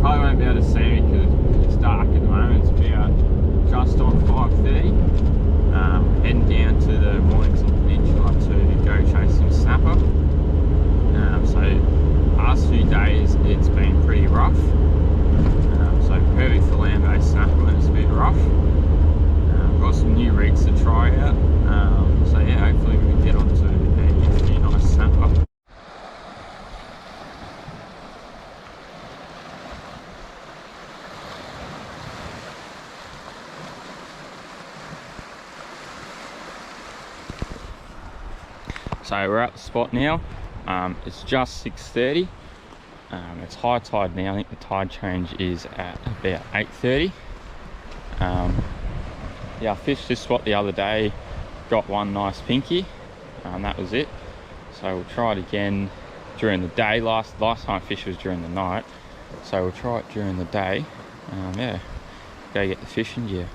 Probably won't be able to see me because it's dark at the moment. It's about just on 5:30. Heading down to the Mornington Peninsula to go chase some snapper. So past few days it's been pretty rough. So perfect for land-based snapper when it's a bit rough. Got some new rigs to try out. So yeah, hopefully we can get onto a few nice snapper. So we're at the spot now. It's just 6:30. It's high tide now. I think the tide change is at about 8:30. Yeah, I fished this spot the other day, got one nice pinky. That was it. So we'll try it again during the day. Last time I fished was during the night, so we'll try it during the day. Yeah, go get the fishing gear.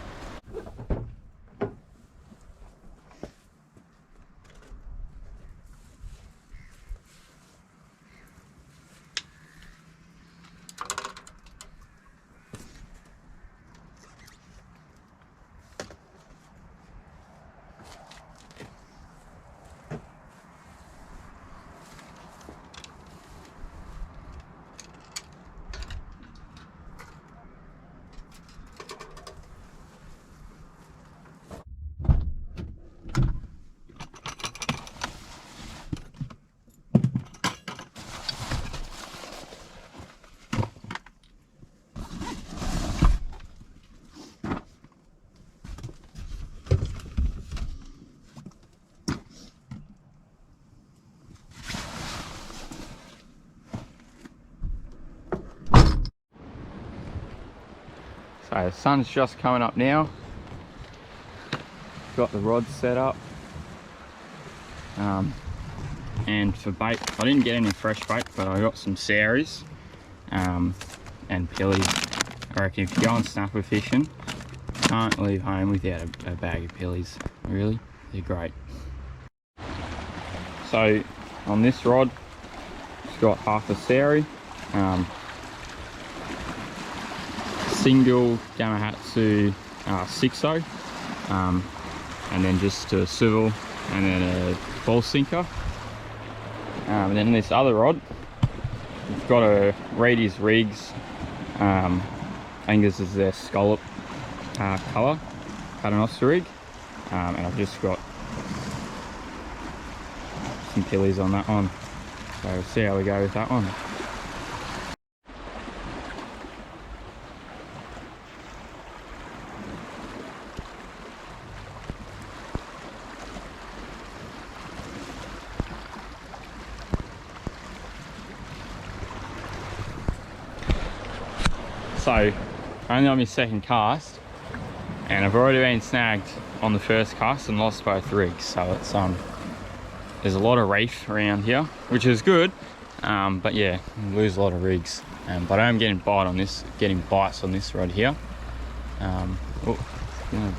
So the sun's just coming up now. Got the rods set up. And for bait, I didn't get any fresh bait, but I got some sauries and pillies. I reckon if you go on snapper fishing, can't leave home without a bag of pillies. Really, they're great. So on this rod, it's got half a saury. Single Gamatsu 6.0, and then just a swivel and then a ball sinker. And then this other rod, it's got a Reedy's Rigs. I think this is their scallop colour paternoster rig, and I've just got some pillies on that one. So we'll see how we go with that one. So, only on my second cast, and I've already been snagged on the first cast and lost both rigs. So it's there's a lot of reef around here, which is good, but yeah, you lose a lot of rigs. But I am getting bites on this rod here. Oh, it's gonna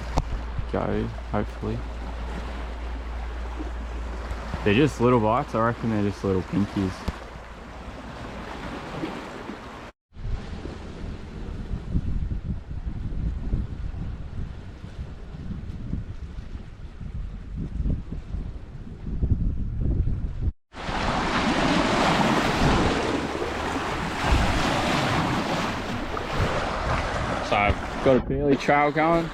go, hopefully. They're just little bites. I reckon they're just little pinkies. So I've got a burley trail going.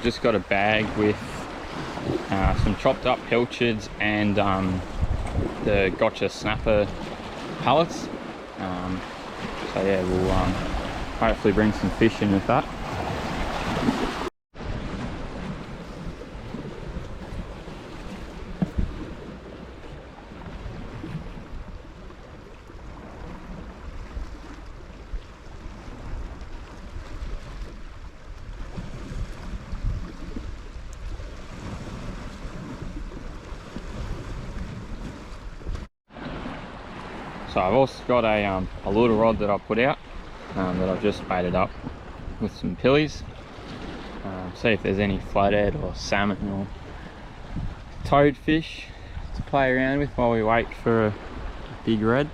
Just got a bag with some chopped up pilchards and the gotcha snapper pellets. So yeah, we'll hopefully bring some fish in with that. So I've also got a little rod that I put out that I've just baited up with some pillies. See if there's any flathead or salmon or toadfish to play around with while we wait for a big red.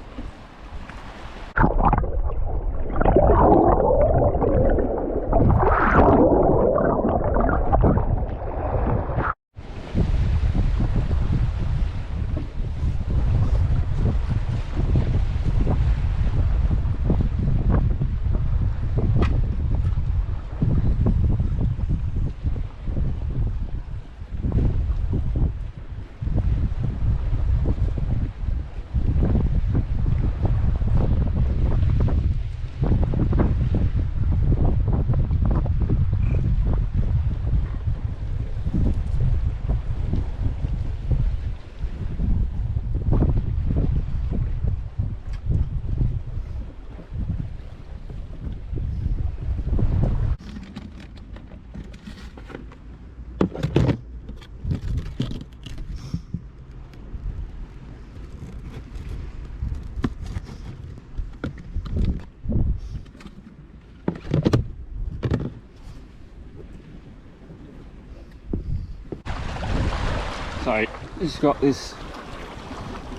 So it's got this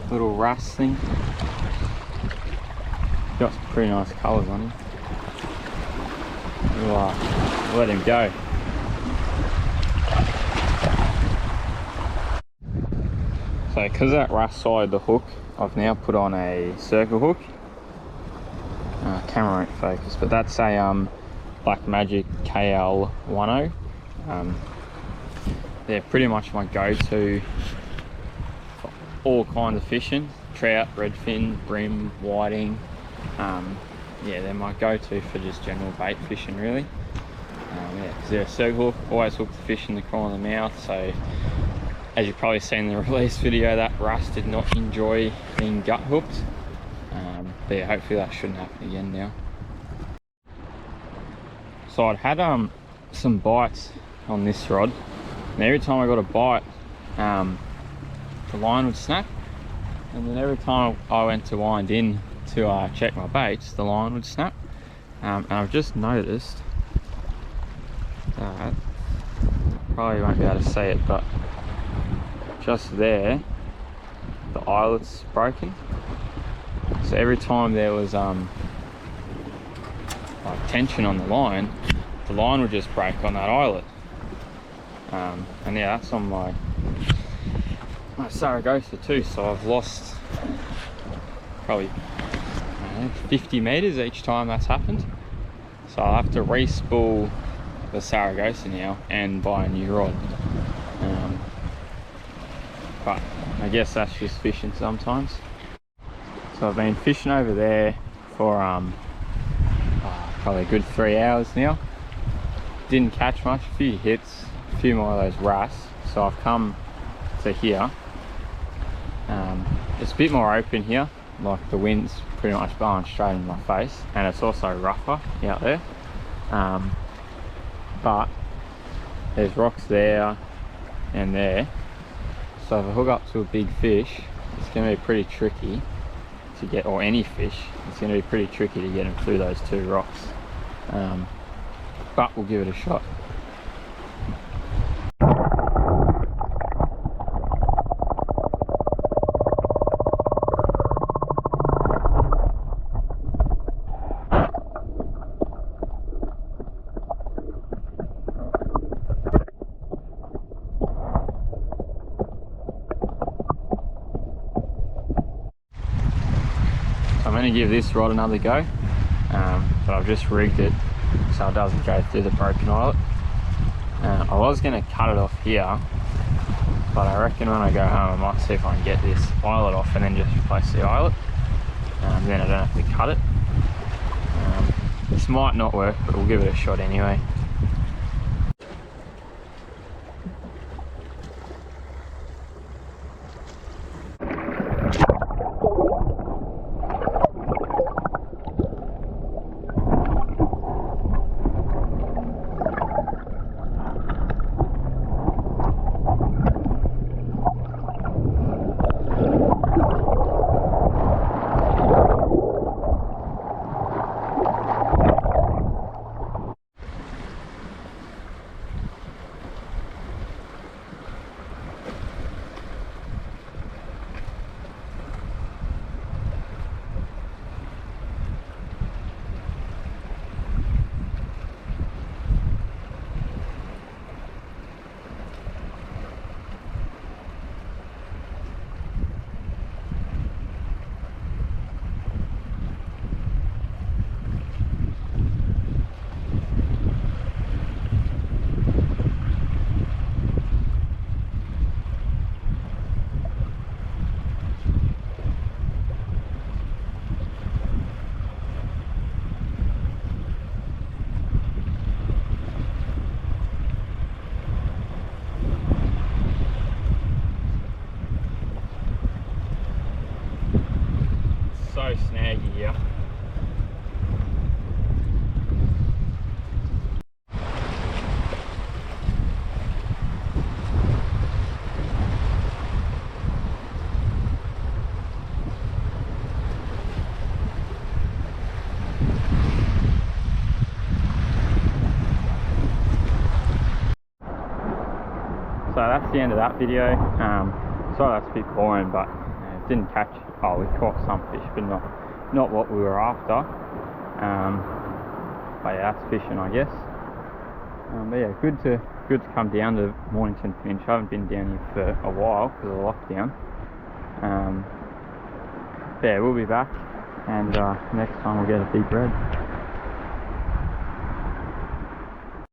little rust thing. Got some pretty nice colours on him. We'll let him go. So because that rust side the hook, I've now put on a circle hook. Camera won't focus, but that's a Black Magic KL10. They're pretty much my go-to for all kinds of fishing. Trout, redfin, bream, whiting. Yeah, they're my go-to for just general bait fishing really. Yeah, because they're a circle hook, always hook the fish in the corner of the mouth. So as you've probably seen in the release video, that rust did not enjoy being gut hooked. But yeah, hopefully that shouldn't happen again now. So I'd had some bites on this rod, and every time I got a bite, the line would snap, and then every time I went to wind in to check my baits, the line would snap. And I've just noticed that, probably won't be able to see it, but just there, the eyelet's broken. So every time there was like tension on the line would just break on that eyelet. And yeah, that's on my Saragossa too. So I've lost probably 50 meters each time that's happened. So I'll have to re-spool the Saragossa now and buy a new rod. But I guess that's just fishing sometimes. So I've been fishing over there for probably a good 3 hours now. Didn't catch much, a few hits, a few more of those wrasse. So I've come to here. It's a bit more open here, like the wind's pretty much blowing straight in my face, and it's also rougher out there. But there's rocks there and there. So if I hook up to a big fish, it's going to be pretty tricky to get, or any fish, it's going to be pretty tricky to get them through those two rocks. But we'll give it a shot. I'm going to give this rod another go, but I've just rigged it so it doesn't go through the broken eyelet. I was going to cut it off here, but I reckon when I go home I might see if I can get this eyelet off and then just replace the eyelet. Then I don't have to cut it. This might not work, but we'll give it a shot anyway. so snaggy here. So that's the end of that video. Sorry that's a bit boring, but didn't catch. Oh, we caught some fish, but not what we were after. But yeah, that's fishing, I guess. But yeah, good to come down to Mornington Peninsula. I haven't been down here for a while because of the lockdown. Yeah, we'll be back, and next time we'll get a big red.